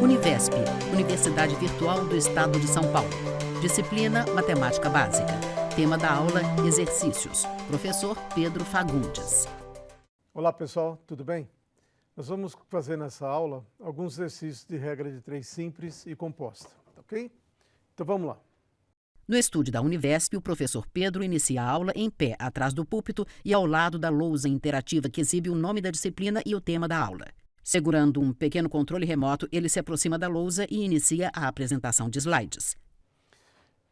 Univesp, Universidade Virtual do Estado de São Paulo. Disciplina Matemática Básica. Tema da aula, Exercícios. Professor Pedro Fagundes. Olá pessoal, tudo bem? Nós vamos fazer nessa aula alguns exercícios de regra de 3 simples e composta, ok? Então vamos lá. No estúdio da Univesp, o professor Pedro inicia a aula em pé, atrás do púlpito e ao lado da lousa interativa que exibe o nome da disciplina e o tema da aula. Segurando um pequeno controle remoto, ele se aproxima da lousa e inicia a apresentação de slides.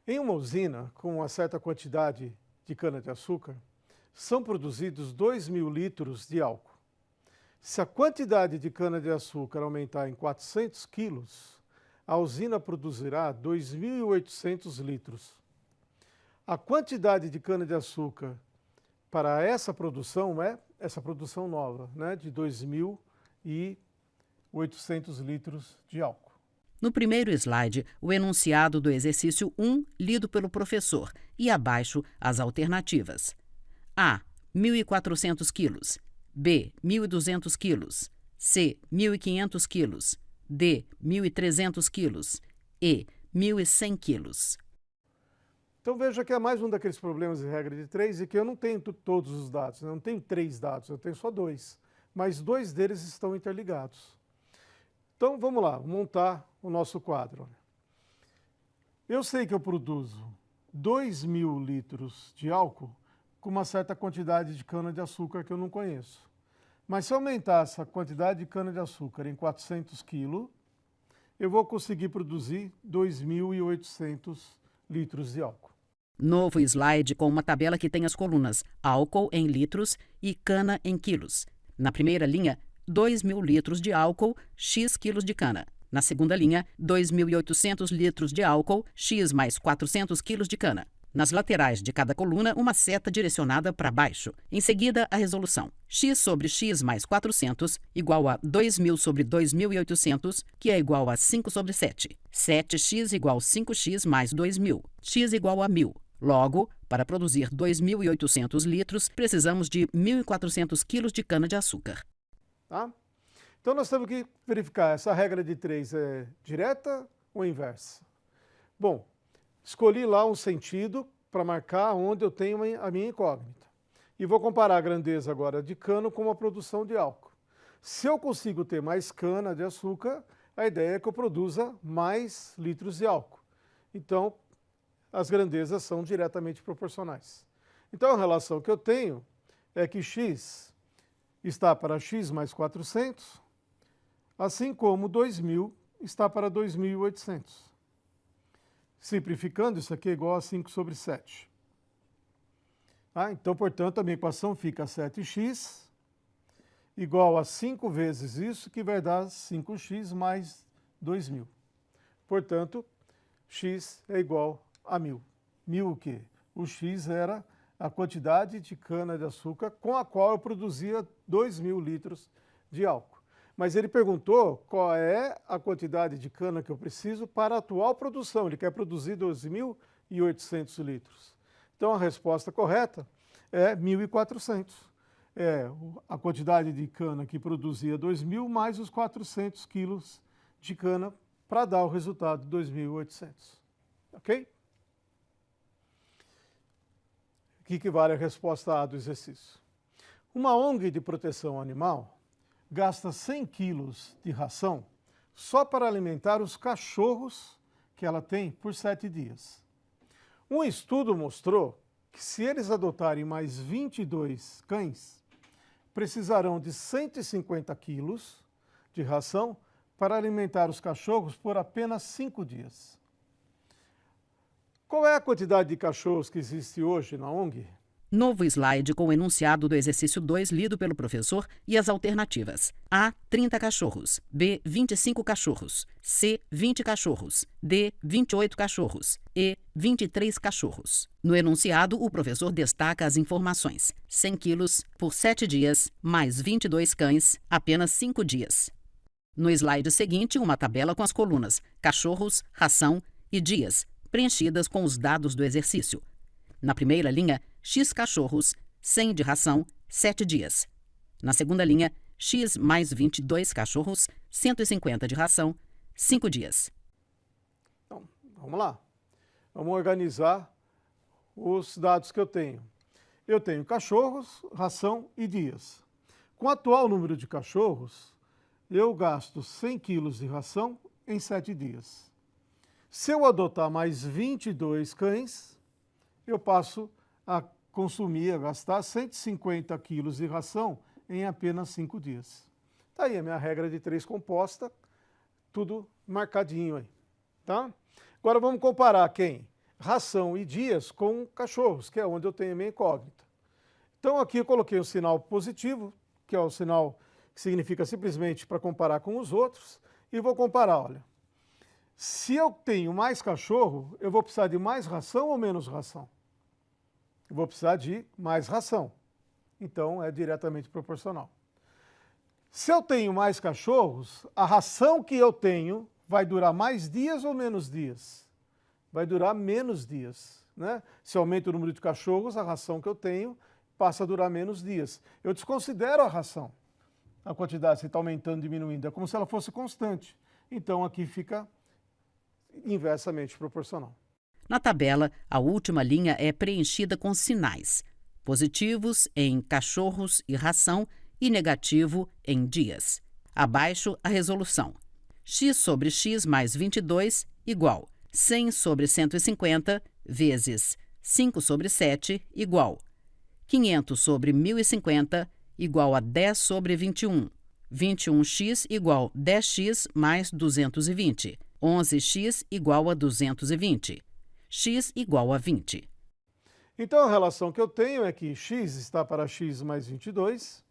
Em uma usina com uma certa quantidade de cana-de-açúcar, são produzidos 2.000 litros de álcool. Se a quantidade de cana-de-açúcar aumentar em 400 quilos, a usina produzirá 2.800 litros. A quantidade de cana-de-açúcar para essa produção é essa produção nova, de 2.800 litros de álcool. No primeiro slide, o enunciado do exercício 1, lido pelo professor, e abaixo as alternativas. A. 1.400 quilos. B. 1.200 quilos. C. 1.500 quilos. D. 1.300 quilos. E. 1.100 quilos. Então veja que é mais um daqueles problemas de regra de 3 e que eu não tenho todos os dados, eu não tenho 3 dados, eu tenho só 2. Mas 2 deles estão interligados. Então vamos lá, montar o nosso quadro. Eu sei que eu produzo 2.000 litros de álcool com uma certa quantidade de cana-de-açúcar que eu não conheço. Mas se eu aumentar essa quantidade de cana-de-açúcar em 400 quilos, eu vou conseguir produzir 2.800 litros de álcool. Novo slide com uma tabela que tem as colunas álcool em litros e cana em quilos. Na primeira linha, 2.000 litros de álcool, x quilos de cana. Na segunda linha, 2.800 litros de álcool, x mais 400 quilos de cana. Nas laterais de cada coluna, uma seta direcionada para baixo. Em seguida, a resolução. X sobre x mais 400 igual a 2.000 sobre 2.800, que é igual a 5 sobre 7. 7x igual a 5x mais 2.000. X igual a 1.000. Logo, para produzir 2.800 litros, precisamos de 1.400 quilos de cana-de-açúcar. Tá? Então nós temos que verificar, essa regra de 3 é direta ou inversa? Bom, escolhi lá um sentido para marcar onde eu tenho a minha incógnita. E vou comparar a grandeza agora de cana com a produção de álcool. Se eu consigo ter mais cana-de-açúcar, a ideia é que eu produza mais litros de álcool. Então, as grandezas são diretamente proporcionais. Então, a relação que eu tenho é que x está para x mais 400, assim como 2.000 está para 2.800. Simplificando, isso aqui é igual a 5 sobre 7. Então, portanto, a minha equação fica 7x igual a 5 vezes isso, que vai dar 5x mais 2.000. Portanto, x é igual a 1.000. 1.000 o quê? O x era a quantidade de cana-de-açúcar com a qual eu produzia 2.000 litros de álcool. Mas ele perguntou qual é a quantidade de cana que eu preciso para a atual produção. Ele quer produzir 2.800 litros. Então, a resposta correta é 1.400. É a quantidade de cana que produzia 2.000 mais os 400 quilos de cana para dar o resultado de 2.800. Ok? Aqui que vale a resposta A do exercício. Uma ONG de proteção animal gasta 100 quilos de ração só para alimentar os cachorros que ela tem por 7 dias. Um estudo mostrou que se eles adotarem mais 22 cães, precisarão de 150 quilos de ração para alimentar os cachorros por apenas 5 dias. Qual é a quantidade de cachorros que existe hoje na ONG? Novo slide com o enunciado do exercício 2, lido pelo professor, e as alternativas. A. 30 cachorros. B. 25 cachorros. C. 20 cachorros. D. 28 cachorros. E. 23 cachorros. No enunciado, o professor destaca as informações. 100 quilos por 7 dias, mais 22 cães, apenas 5 dias. No slide seguinte, uma tabela com as colunas cachorros, ração e dias, preenchidas com os dados do exercício. Na primeira linha, x cachorros, 100 de ração, 7 dias. Na segunda linha, x mais 22 cachorros, 150 de ração, 5 dias. Então, vamos lá. Vamos organizar os dados que eu tenho. Eu tenho cachorros, ração e dias. Com o atual número de cachorros, eu gasto 100 quilos de ração em 7 dias. Se eu adotar mais 22 cães, eu passo a consumir, a gastar 150 quilos de ração em apenas 5 dias. Tá aí a minha regra de 3 composta, tudo marcadinho aí, tá? Agora vamos comparar quem? Ração e dias com cachorros, que é onde eu tenho a minha incógnita. Então aqui eu coloquei um sinal positivo, que é o sinal que significa simplesmente para comparar com os outros, e vou comparar, olha. Se eu tenho mais cachorro, eu vou precisar de mais ração ou menos ração? Eu vou precisar de mais ração. Então é diretamente proporcional. Se eu tenho mais cachorros, a ração que eu tenho vai durar mais dias ou menos dias? Vai durar menos dias, né? Se aumenta o número de cachorros, a ração que eu tenho passa a durar menos dias. Eu desconsidero a ração, a quantidade, se está aumentando, diminuindo, é como se ela fosse constante. Então aqui fica inversamente proporcional. Na tabela, a última linha é preenchida com sinais: positivos em cachorros e ração e negativo em dias. Abaixo, a resolução. X sobre x mais 22 igual 100 sobre 150 vezes 5 sobre 7 igual 500 sobre 1050 igual a 10 sobre 21. 21x igual 10x mais 220. 11x igual a 220. X igual a 20. Então a relação que eu tenho é que x está para x mais 22,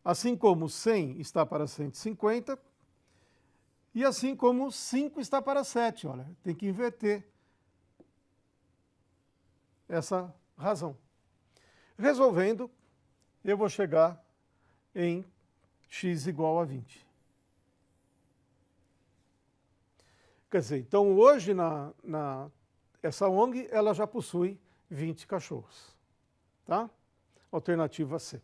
assim como 100 está para 150, e assim como 5 está para 7. Olha, tem que inverter essa razão. Resolvendo, eu vou chegar em x igual a 20. Quer dizer, então hoje essa ONG ela já possui 20 cachorros. Tá? Alternativa C.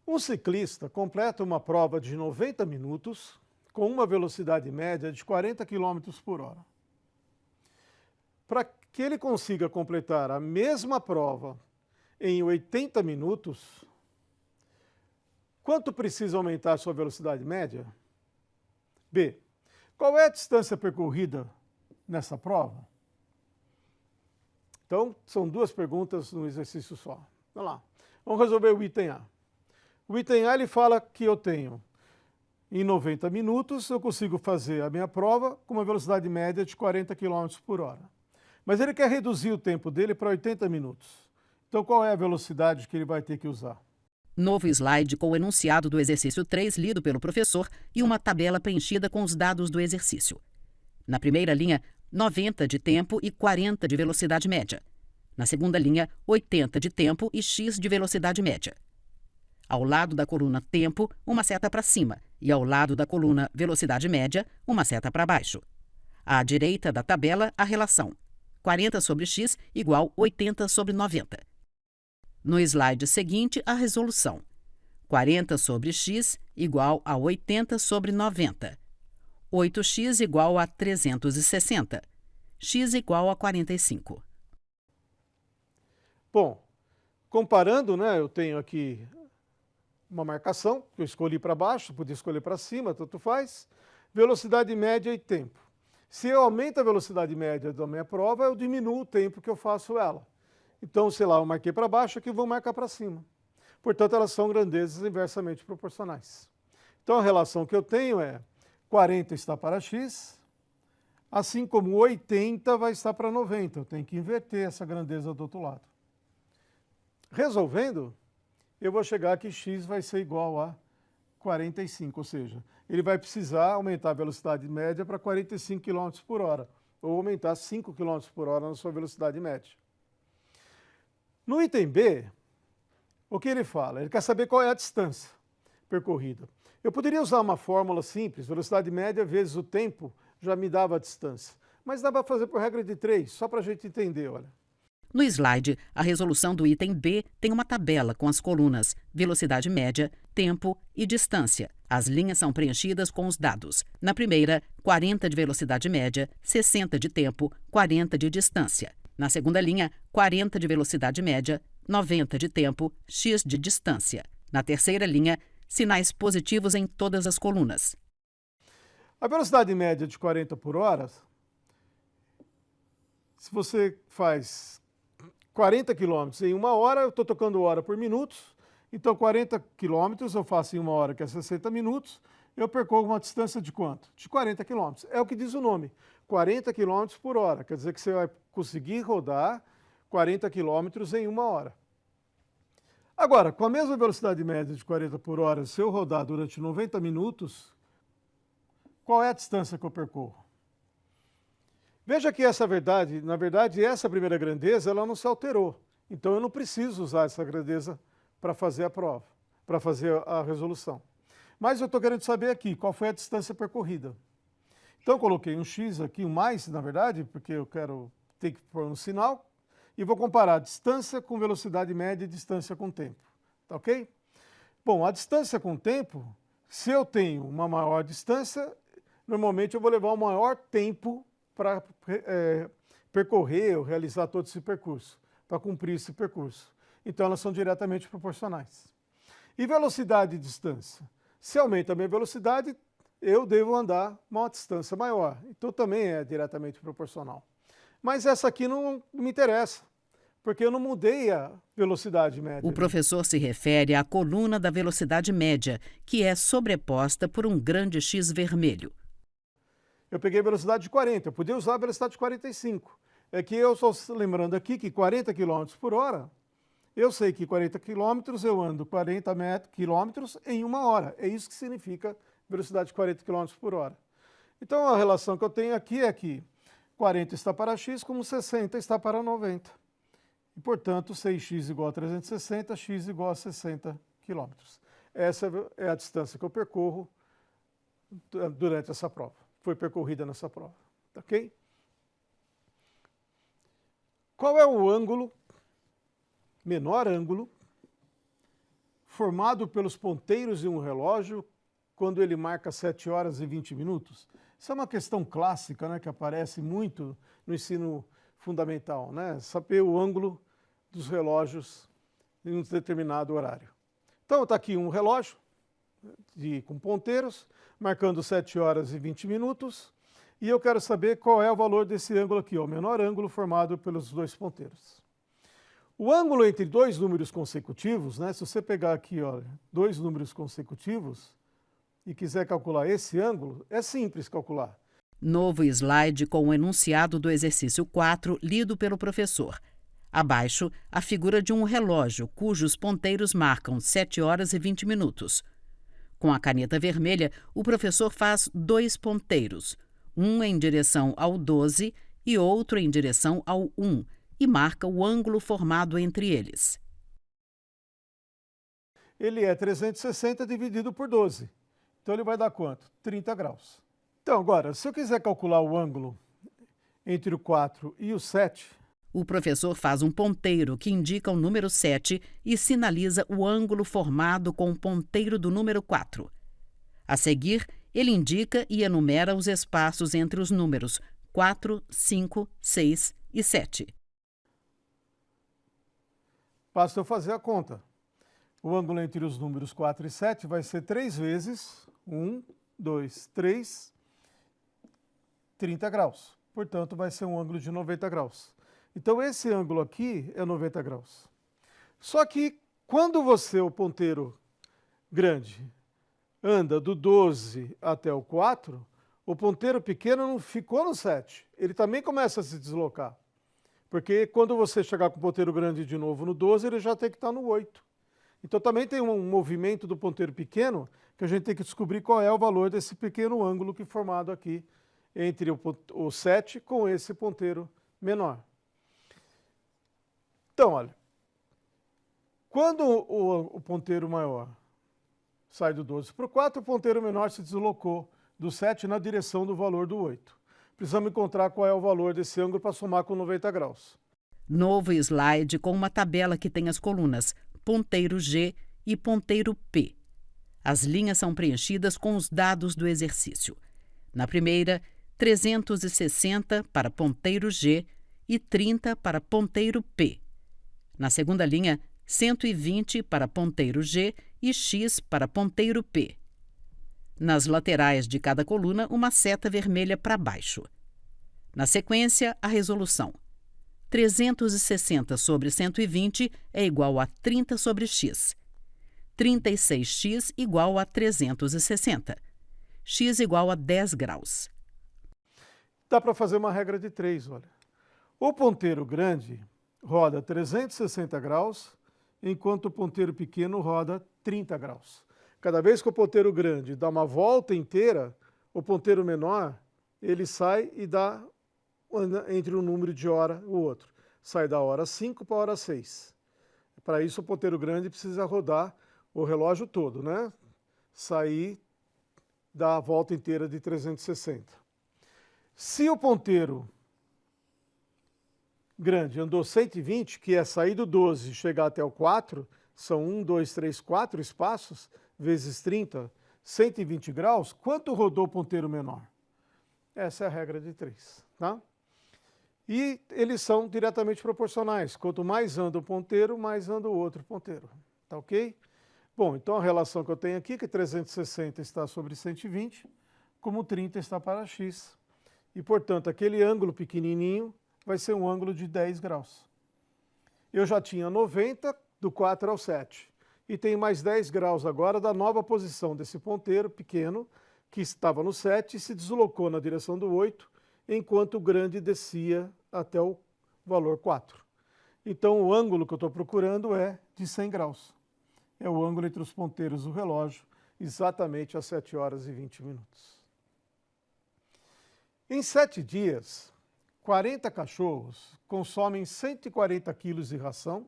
Um ciclista completa uma prova de 90 minutos com uma velocidade média de 40 km por hora. Para que ele consiga completar a mesma prova em 80 minutos, quanto precisa aumentar a sua velocidade média? B. Qual é a distância percorrida nessa prova? Então, são duas perguntas num exercício só. Vamos lá. Vamos resolver o item A. O item A ele fala que eu tenho, em 90 minutos, eu consigo fazer a minha prova com uma velocidade média de 40 km por hora. Mas ele quer reduzir o tempo dele para 80 minutos. Então, qual é a velocidade que ele vai ter que usar? Novo slide com o enunciado do exercício 3 lido pelo professor e uma tabela preenchida com os dados do exercício. Na primeira linha, 90 de tempo e 40 de velocidade média. Na segunda linha, 80 de tempo e x de velocidade média. Ao lado da coluna tempo, uma seta para cima, e ao lado da coluna velocidade média, uma seta para baixo. À direita da tabela, a relação 40 sobre x igual 80 sobre 90. No slide seguinte, a resolução 40 sobre x igual a 80 sobre 90. 8x igual a 360. X igual a 45. Bom, comparando, né, eu tenho aqui uma marcação, que eu escolhi para baixo, podia escolher para cima, tanto faz. Velocidade média e tempo. Se eu aumento a velocidade média da minha prova, eu diminuo o tempo que eu faço ela. Então, sei lá, eu marquei para baixo, aqui eu vou marcar para cima. Portanto, elas são grandezas inversamente proporcionais. Então, a relação que eu tenho é 40 está para x, assim como 80 vai estar para 90. Eu tenho que inverter essa grandeza do outro lado. Resolvendo, eu vou chegar que x vai ser igual a 45, ou seja, ele vai precisar aumentar a velocidade média para 45 km por hora, ou aumentar 5 km por hora na sua velocidade média. No item B, o que ele fala? Ele quer saber qual é a distância percorrida. Eu poderia usar uma fórmula simples, velocidade média vezes o tempo, já me dava a distância. Mas dá para fazer por regra de 3, só para a gente entender, olha. No slide, a resolução do item B tem uma tabela com as colunas velocidade média tempo e distância. As linhas são preenchidas com os dados. Na primeira, 40 de velocidade média, 60 de tempo, 40 de distância. Na segunda linha, 40 de velocidade média, 90 de tempo, x de distância. Na terceira linha, sinais positivos em todas as colunas. A velocidade média de 40 por hora, se você faz 40 km em 1 hora, eu estou tocando hora por minutos, então 40 km eu faço em 1 hora, que é 60 minutos, eu percorro uma distância de quanto? De 40 km. É o que diz o nome, 40 km por hora, quer dizer que você vai conseguir rodar 40 km em 1 hora. Agora, com a mesma velocidade média de 40 por hora, se eu rodar durante 90 minutos, qual é a distância que eu percorro? Veja que na verdade, essa primeira grandeza, ela não se alterou. Então, eu não preciso usar essa grandeza para fazer a prova, para fazer a resolução. Mas eu estou querendo saber aqui, qual foi a distância percorrida. Então, eu coloquei um x aqui, um mais, na verdade, porque eu quero ter que pôr um sinal, e vou comparar distância com velocidade média e distância com tempo. Tá ok? Bom, a distância com tempo, se eu tenho uma maior distância, normalmente eu vou levar um maior tempo para percorrer ou realizar todo esse percurso, para cumprir esse percurso. Então, elas são diretamente proporcionais. E velocidade e distância? Se aumenta a minha velocidade, eu devo andar uma distância maior. Então, também é diretamente proporcional. Mas essa aqui não me interessa, porque eu não mudei a velocidade média. O professor se refere à coluna da velocidade média, que é sobreposta por um grande X vermelho. Eu peguei a velocidade de 40, eu podia usar a velocidade de 45. É que eu estou lembrando aqui que 40 km por hora, eu sei que 40 km eu ando 40 km em 1 hora. É isso que significa velocidade de 40 km por hora. Então, a relação que eu tenho aqui é que 40 está para x, como 60 está para 90. E, portanto, 6x igual a 360, x igual a 60 km. Essa é a distância que eu percorro durante essa prova. Foi percorrida nessa prova. Ok? Qual é o ângulo, menor ângulo, formado pelos ponteiros de um relógio quando ele marca 7 horas e 20 minutos? Isso é uma questão clássica, né, que aparece muito no ensino fundamental, né? Saber o ângulo dos relógios em um determinado horário. Então, está aqui um relógio com ponteiros, marcando 7 horas e 20 minutos, e eu quero saber qual é o valor desse ângulo aqui, ó, o menor ângulo formado pelos dois ponteiros. O ângulo entre dois números consecutivos, né, se você pegar aqui, ó, 2 números consecutivos e quiser calcular esse ângulo, é simples calcular. Novo slide com o enunciado do exercício 4, lido pelo professor. Abaixo, a figura de um relógio cujos ponteiros marcam 7 horas e 20 minutos. Com a caneta vermelha, o professor faz 2 ponteiros, um em direção ao 12 e outro em direção ao 1, e marca o ângulo formado entre eles. Ele é 360 dividido por 12. Então, ele vai dar quanto? 30 graus. Então, agora, se eu quiser calcular o ângulo entre o 4 e o 7... O professor faz um ponteiro que indica o número 7 e sinaliza o ângulo formado com o ponteiro do número 4. A seguir, ele indica e enumera os espaços entre os números 4, 5, 6 e 7. Basta eu fazer a conta. O ângulo entre os números 4 e 7 vai ser 3 vezes 1, 2, 3, 30 graus. Portanto, vai ser um ângulo de 90 graus. Então, esse ângulo aqui é 90 graus. Só que, quando você, o ponteiro grande, anda do 12 até o 4, o ponteiro pequeno não ficou no 7. Ele também começa a se deslocar. Porque quando você chegar com o ponteiro grande de novo no 12, ele já tem que estar no 8. Então, também tem um movimento do ponteiro pequeno que a gente tem que descobrir qual é o valor desse pequeno ângulo que é formado aqui entre o 7 com esse ponteiro menor. Então, olha, quando o ponteiro maior sai do 12 para o 4, o ponteiro menor se deslocou do 7 na direção do valor do 8. Precisamos encontrar qual é o valor desse ângulo para somar com 90 graus. Novo slide com uma tabela que tem as colunas ponteiro G e ponteiro P. As linhas são preenchidas com os dados do exercício. Na primeira, 360 para ponteiro G e 30 para ponteiro P. Na segunda linha, 120 para ponteiro G e X para ponteiro P. Nas laterais de cada coluna, uma seta vermelha para baixo. Na sequência, a resolução. 360 sobre 120 é igual a 30 sobre x. 36x igual a 360. X igual a 10 graus. Dá para fazer uma regra de 3, olha. O ponteiro grande roda 360 graus, enquanto o ponteiro pequeno roda 30 graus. Cada vez que o ponteiro grande dá uma volta inteira, o ponteiro menor, ele sai e dá entre um número de hora e o outro. Sai da hora 5 para a hora 6. Para isso, o ponteiro grande precisa rodar o relógio todo, né? Sair da volta inteira de 360. Se o ponteiro grande andou 120, que é sair do 12 e chegar até o 4, são 1, 2, 3, 4 espaços, vezes 30, 120 graus, quanto rodou o ponteiro menor? Essa é a regra de 3, tá? E eles são diretamente proporcionais. Quanto mais anda o ponteiro, mais anda o outro ponteiro. Tá ok? Bom, então a relação que eu tenho aqui, que 360 está sobre 120, como 30 está para x. E, portanto, aquele ângulo pequenininho vai ser um ângulo de 10 graus. Eu já tinha 90 do 4 ao 7. E tem mais 10 graus agora da nova posição desse ponteiro pequeno, que estava no 7 e se deslocou na direção do 8, enquanto o grande descia até o valor 4. Então, o ângulo que eu estou procurando é de 100 graus. É o ângulo entre os ponteiros do relógio, exatamente às 7 horas e 20 minutos. Em 7 dias, 40 cachorros consomem 140 quilos de ração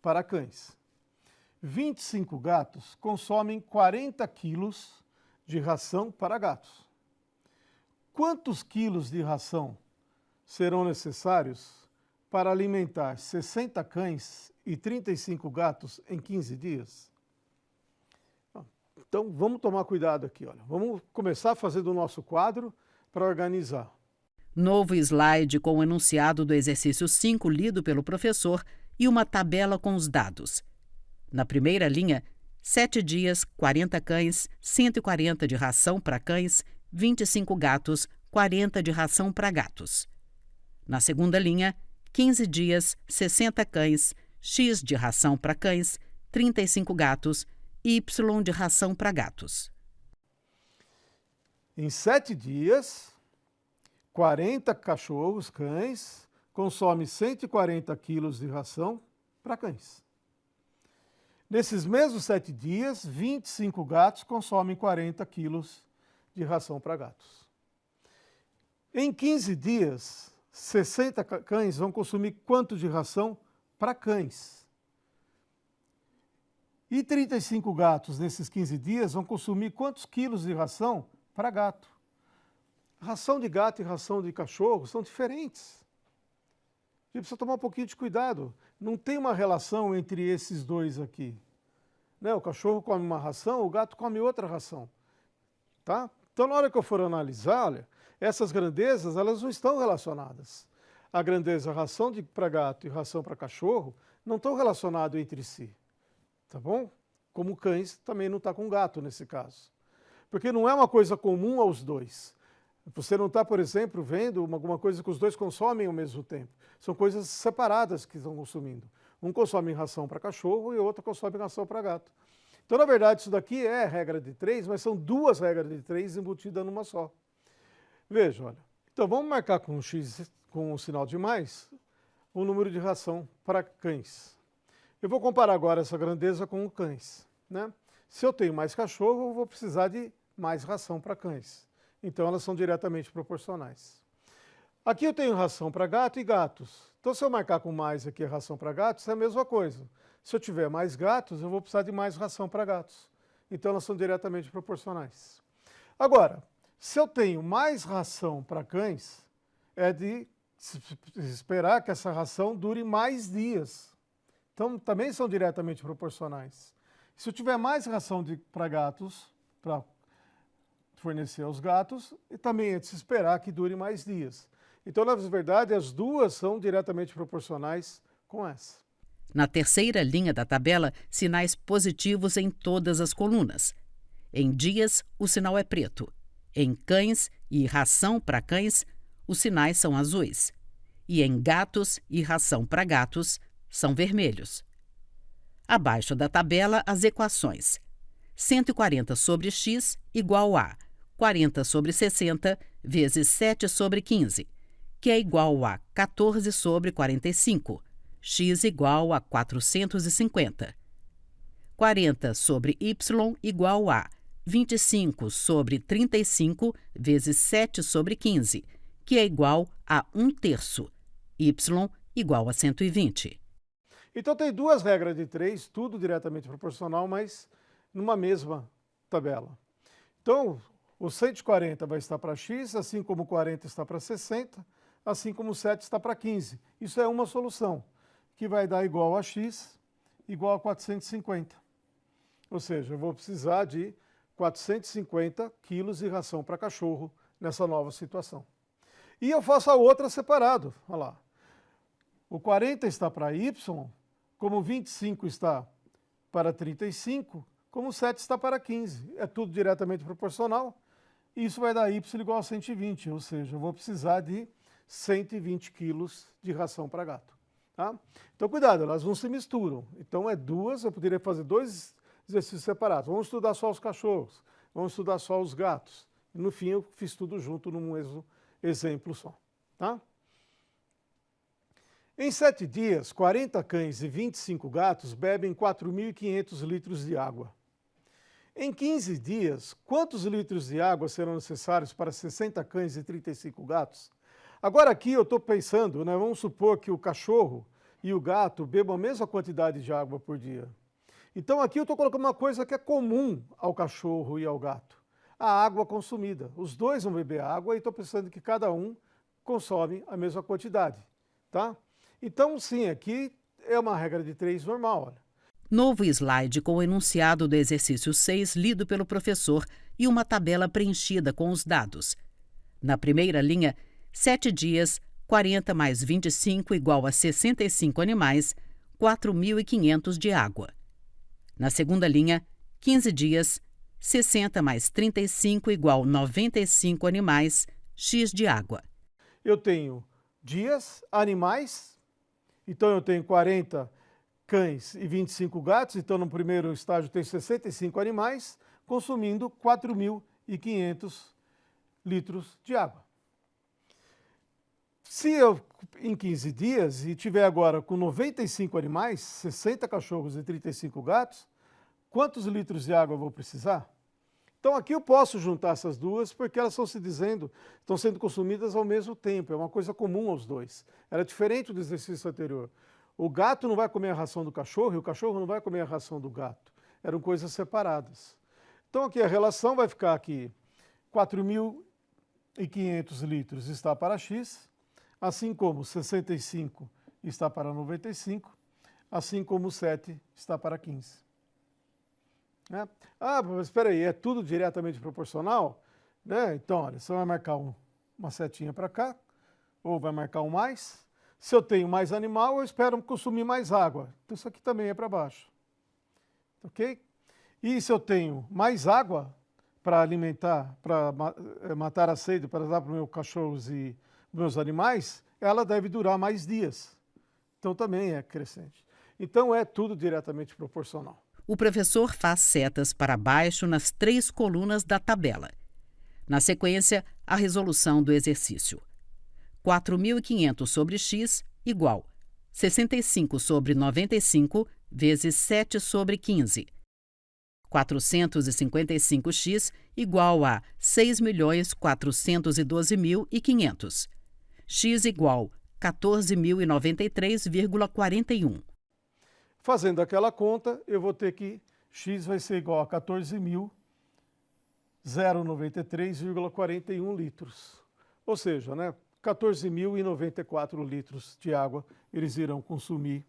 para cães. 25 gatos consomem 40 quilos de ração para gatos. Quantos quilos de ração serão necessários para alimentar 60 cães e 35 gatos em 15 dias? Então, vamos tomar cuidado aqui, olha. Vamos começar a fazer do nosso quadro para organizar. Novo slide com o enunciado do exercício 5 lido pelo professor e uma tabela com os dados. Na primeira linha, 7 dias, 40 cães, 140 de ração para cães, 25 gatos, 40 de ração para gatos. Na segunda linha, 15 dias, 60 cães, X de ração para cães, 35 gatos, Y de ração para gatos. Em 7 dias, 40 cachorros, cães, consomem 140 quilos de ração para cães. Nesses mesmos 7 dias, 25 gatos consomem 40 quilos de ração para gatos. Em 15 dias, 60 cães vão consumir quanto de ração para cães? E 35 gatos nesses 15 dias vão consumir quantos quilos de ração para gato? Ração de gato e ração de cachorro são diferentes. A gente precisa tomar um pouquinho de cuidado. Não tem uma relação entre esses dois aqui. Né? O cachorro come uma ração, o gato come outra ração. Tá? Então, na hora que eu for analisar, olha, essas grandezas elas não estão relacionadas. A grandeza ração para gato e ração para cachorro não estão relacionados entre si. Tá bom? Como cães também não está com gato nesse caso. Porque não é uma coisa comum aos dois. Você não está, por exemplo, vendo alguma coisa que os dois consomem ao mesmo tempo. São coisas separadas que estão consumindo. Um consome ração para cachorro e o outro consome ração para gato. Então, na verdade, isso daqui é regra de 3, mas são 2 regras de 3 embutidas numa só. Veja, olha. Então, vamos marcar com um X, com um sinal de mais, o número de ração para cães. Eu vou comparar agora essa grandeza com o cães. Né? Se eu tenho mais cachorro, eu vou precisar de mais ração para cães. Então, elas são diretamente proporcionais. Aqui eu tenho ração para gato e gatos. Então, se eu marcar com mais aqui a ração para gatos, é a mesma coisa. Se eu tiver mais gatos, eu vou precisar de mais ração para gatos. Então, elas são diretamente proporcionais. Agora, se eu tenho mais ração para cães, é de esperar que essa ração dure mais dias. Então, também são diretamente proporcionais. Se eu tiver mais ração para gatos, para fornecer aos gatos, e também é de se esperar que dure mais dias. Então, na verdade, as duas são diretamente proporcionais com essa. Na terceira linha da tabela, sinais positivos em todas as colunas. Em dias, o sinal é preto. Em cães e ração para cães, os sinais são azuis. E em gatos e ração para gatos, são vermelhos. Abaixo da tabela, as equações. 140 sobre x igual a 40 sobre 60 vezes 7 sobre 15, que é igual a 14 sobre 45, x igual a 450. 40 sobre y igual a 25 sobre 35 vezes 7 sobre 15, que é igual a 1/3, y igual a 120. Então tem duas regras de 3, tudo diretamente proporcional, mas numa mesma tabela. Então, o 140 vai estar para x, assim como o 40 está para 60, assim como o 7 está para 15. Isso é uma solução, que vai dar igual a x, igual a 450. Ou seja, eu vou precisar de 450 quilos de ração para cachorro nessa nova situação. E eu faço a outra separado. Olha lá. O 40 está para y, como o 25 está para 35, como o 7 está para 15. É tudo diretamente proporcional. E isso vai dar y igual a 120, ou seja, eu vou precisar de 120 quilos de ração para gato. Tá? Então, cuidado, elas não se misturam. Então, é duas, eu poderia fazer dois exercícios separados. Vamos estudar só os cachorros, vamos estudar só os gatos. E, no fim, eu fiz tudo junto num mesmo exemplo só. Tá? Em 7 dias, 40 cães e 25 gatos bebem 4.500 litros de água. Em 15 dias, quantos litros de água serão necessários para 60 cães e 35 gatos? Agora aqui eu estou pensando, né, vamos supor que o cachorro e o gato bebam a mesma quantidade de água por dia. Então aqui eu estou colocando uma coisa que é comum ao cachorro e ao gato. A água consumida. Os dois vão beber água e estou pensando que cada um consome a mesma quantidade. Tá? Então sim, aqui é uma regra de 3 normal. Olha. Novo slide com o enunciado do exercício 6 lido pelo professor e uma tabela preenchida com os dados. Na primeira linha, 7 dias, 40 mais 25 igual a 65 animais, 4.500 de água. Na segunda linha, 15 dias, 60 mais 35 igual a 95 animais, x de água. Eu tenho dias, animais, então eu tenho 40 cães e 25 gatos, então no primeiro estágio tem 65 animais, consumindo 4.500 litros de água. Se eu, em 15 dias, e tiver agora com 95 animais, 60 cachorros e 35 gatos, quantos litros de água eu vou precisar? Então aqui eu posso juntar essas duas, porque elas estão sendo consumidas ao mesmo tempo, é uma coisa comum aos dois. Era diferente do exercício anterior. O gato não vai comer a ração do cachorro e o cachorro não vai comer a ração do gato. Eram coisas separadas. Então aqui a relação vai ficar aqui, 4.500 litros está para x, assim como 65 está para 95, assim como 7 está para 15. Né? Ah, mas espera aí, é tudo diretamente proporcional? Né? Então, olha, você vai marcar uma setinha para cá, ou vai marcar um mais. Se eu tenho mais animal, eu espero consumir mais água. Então, isso aqui também é para baixo. Ok? E se eu tenho mais água para alimentar, para matar a sede, para dar para os meus cachorros e meus animais, ela deve durar mais dias. Então, também é crescente. Então, é tudo diretamente proporcional. O professor faz setas para baixo nas 3 colunas da tabela. Na sequência, a resolução do exercício. 4.500 sobre x igual 65 sobre 95 vezes 7 sobre 15. 455x igual a 6.412.500. X igual 14.093,41. Fazendo aquela conta, eu vou ter que x vai ser igual a 14.093,41 litros. Ou seja, né, 14.094 litros de água eles irão consumir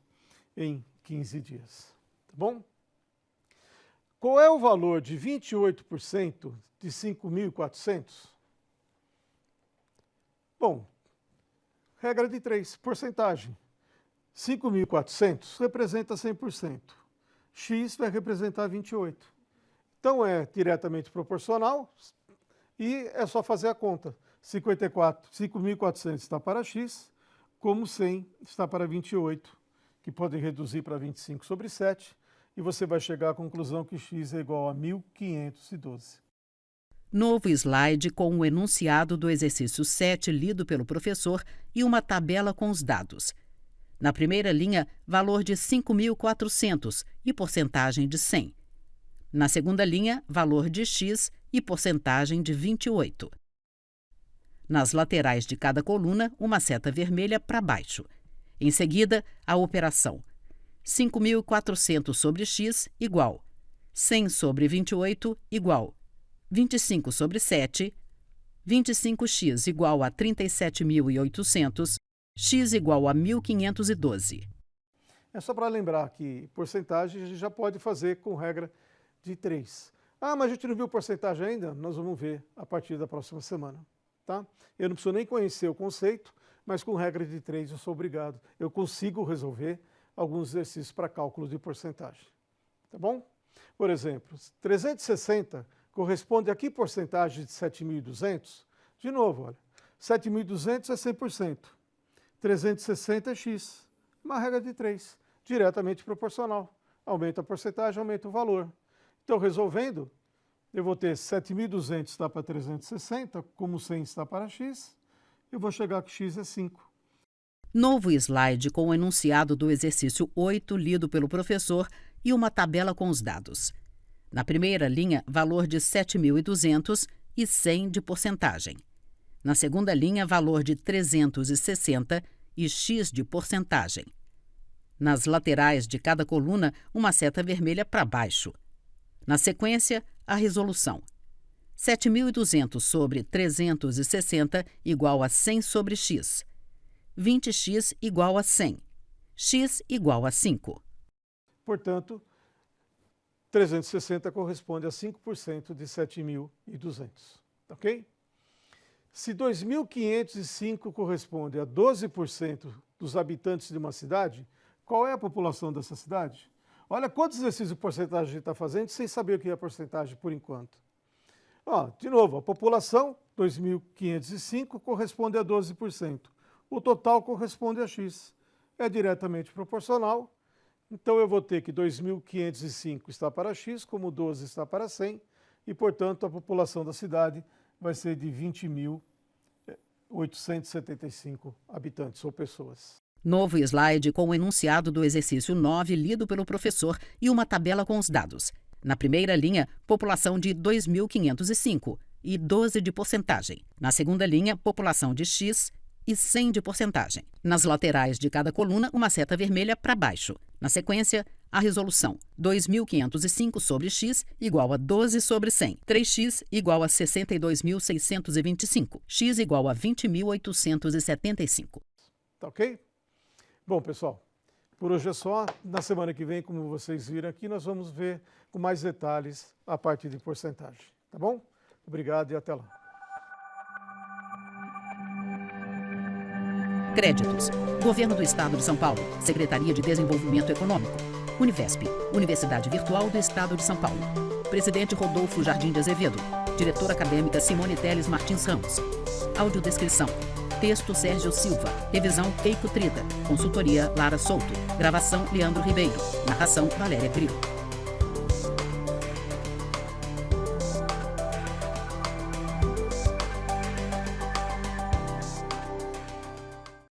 em 15 dias. Tá bom? Qual é o valor de 28% de 5.400? Bom, regra de 3, porcentagem. 5.400 representa 100%. X vai representar 28. Então é diretamente proporcional e é só fazer a conta. 5.400 está para X, como 100 está para 28, que pode reduzir para 25 sobre 7, e você vai chegar à conclusão que X é igual a 1.512. Novo slide com o enunciado do exercício 7 lido pelo professor e uma tabela com os dados. Na primeira linha, valor de 5.400 e porcentagem de 100. Na segunda linha, valor de X e porcentagem de 28. Nas laterais de cada coluna, uma seta vermelha para baixo. Em seguida, a operação 5.400 sobre X igual 100 sobre 28 igual 25 sobre 7, 25x igual a 37.800, x igual a 1.512. É só para lembrar que porcentagem a gente já pode fazer com regra de 3. Ah, mas a gente não viu porcentagem ainda? Nós vamos ver a partir da próxima semana. Tá? Eu não preciso nem conhecer o conceito, mas com regra de 3 eu sou obrigado. Eu consigo resolver alguns exercícios para cálculo de porcentagem. Tá bom? Por exemplo, 360 corresponde a que porcentagem de 7.200? De novo, olha, 7.200 é 100%. 360 é X. Uma regra de 3, diretamente proporcional. Aumenta a porcentagem, aumenta o valor. Então, resolvendo, eu vou ter 7.200 está para 360, como 100 está para X, eu vou chegar que X é 5. Novo slide com o enunciado do exercício 8 lido pelo professor e uma tabela com os dados. Na primeira linha, valor de 7.200 e 100 de porcentagem. Na segunda linha, valor de 360 e X de porcentagem. Nas laterais de cada coluna, uma seta vermelha para baixo. Na sequência, a resolução. 7.200 sobre 360 igual a 100 sobre X. 20x igual a 100. X igual a 5. Portanto, 360 corresponde a 5% de 7.200. Ok? Se 2.505 corresponde a 12% dos habitantes de uma cidade, qual é a população dessa cidade? Olha quantos exercícios de porcentagem a gente está fazendo sem saber o que é a porcentagem por enquanto. De novo, a população, 2.505, corresponde a 12%. O total corresponde a X. É diretamente proporcional. Então, eu vou ter que 2.505 está para X, como 12 está para 100, e, portanto, a população da cidade vai ser de 20.875 habitantes ou pessoas. Novo slide com o enunciado do exercício 9 lido pelo professor e uma tabela com os dados. Na primeira linha, população de 2.505 e 12 de porcentagem. Na segunda linha, população de X e 100 de porcentagem. Nas laterais de cada coluna, uma seta vermelha para baixo. Na sequência, a resolução. 2.505 sobre X igual a 12 sobre 100. 3x igual a 62.625. X igual a 20.875. Tá ok? Bom, pessoal, por hoje é só. Na semana que vem, como vocês viram aqui, nós vamos ver com mais detalhes a parte de porcentagem. Tá bom? Obrigado e até lá. Créditos: Governo do Estado de São Paulo, Secretaria de Desenvolvimento Econômico, Univesp, Universidade Virtual do Estado de São Paulo, Presidente Rodolfo Jardim de Azevedo, Diretora Acadêmica Simone Teles Martins Ramos, Audiodescrição, texto Sérgio Silva, revisão Keiko Trida, consultoria Lara Souto, gravação Leandro Ribeiro, narração Valéria Grilo.